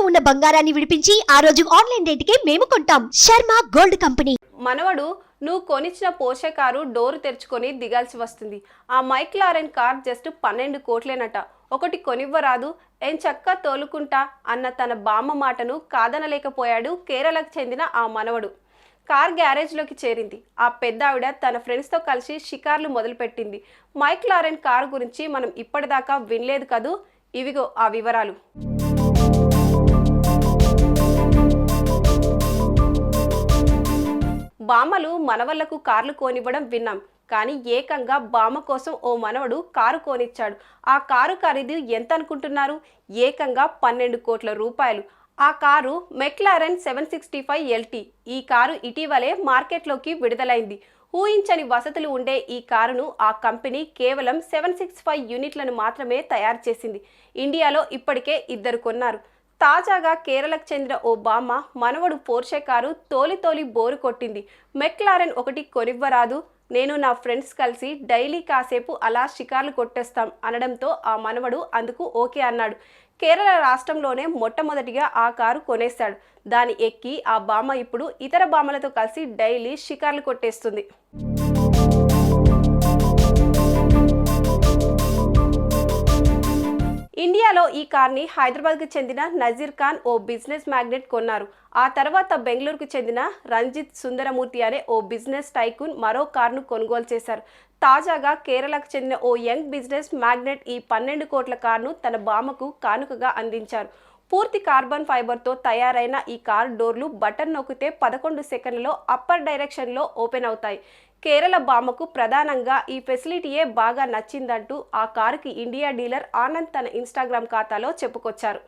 తాకట్టులో ఉన్న బంగారాన్ని విడిపించి ఆ రోజు ఆన్లైన్ రేటుకే మేము కొంటాం. Sharma gold company. మనవడు నువ్వు కొనిచ్చిన పోషే కారు డోరు తెరుచుకొని దిగాల్సి వస్తుంది. ఆ మైక్లారెన్ కార్ జస్ట్ 12 కోట్లేనట. ఒకటి కొనివ్వరాదు, ఏం చక్క తోలుకుంటా అన్న తన బామ్మ మాటను కాదనలేకపోయాడు కేరళకు చెందిన ఆ మనవడు. కార్ గ్యారేజ్లోకి చేరింది. ఆ పెద్దావిడ తన ఫ్రెండ్స్తో కలిసి షికార్లు మొదలుపెట్టింది. మైక్లారెన్ కారు గురించి మనం ఇప్పటిదాకా వినలేదు కదూ. ఇవిగో ఆ వివరాలు. బామ్మలు మనవళ్లకు కార్లు కోనివ్వడం విన్నాం, కానీ ఏకంగా బామ్మ కోసం ఓ మనవడు కారు కోనిచ్చాడు. ఆ కారు ఖరీదు ఎంత అనుకుంటున్నారు? ఏకంగా 12 కోట్ల రూపాయలు. ఆ కారు మెక్లారెన్ 765 LT. ఈ కారు ఇటీవలే మార్కెట్లోకి విడుదలైంది. ఊహించని వసతులు ఉండే ఈ కారును ఆ కంపెనీ కేవలం 765 యూనిట్లను మాత్రమే తయారు చేసింది. ఇండియాలో ఇప్పటికే 2 కొన్నారు. తాజాగా కేరళకు చెందిన ఓ బామ్మ మనవడు పోర్షే కారు తోలి బోరు కొట్టింది. మెక్లారెన్ ఒకటి కొనివ్వరాదు, నేను నా ఫ్రెండ్స్ కలిసి డైలీ కాసేపు అలా షికార్లు కొట్టేస్తాం అనడంతో ఆ మనవడు అందుకు ఓకే అన్నాడు. కేరళ రాష్ట్రంలోనే మొట్టమొదటిగా ఆ కారు కొనేశాడు. దాన్ని ఎక్కి ఆ బామ్మ ఇప్పుడు ఇతర బామ్మలతో కలిసి డైలీ షికార్లు కొట్టేస్తుంది. ఇండియాలో ఈ కార్ని హైదరాబాద్కు చెందిన నజీర్ ఖాన్ ఓ బిజినెస్ మ్యాగ్నెట్ కొన్నారు. ఆ తర్వాత బెంగళూరుకు చెందిన రంజిత్ సుందరమూర్తి అనే ఓ బిజినెస్ టైకూన్ మరో కార్ను కొనుగోలు చేశారు. తాజాగా కేరళకు చెందిన ఓ యంగ్ బిజినెస్ మ్యాగ్నెట్ ఈ 12 కోట్ల కార్ను తన బామ్మకు కానుకగా అందించారు. పూర్తి కార్బన్ ఫైబర్తో తయారైన ఈ కార్ డోర్లు బటన్ నొక్కితే 11 సెకండ్లలో అప్పర్ డైరెక్షన్లో ఓపెన్ అవుతాయి. కేరళ బామ్మకు ప్రధానంగా ఈ ఫెసిలిటీయే బాగా నచ్చిందంటూ ఆ కారుకి ఇండియా డీలర్ ఆనంద్ తన ఇన్స్టాగ్రామ్ ఖాతాలో చెప్పుకొచ్చారు.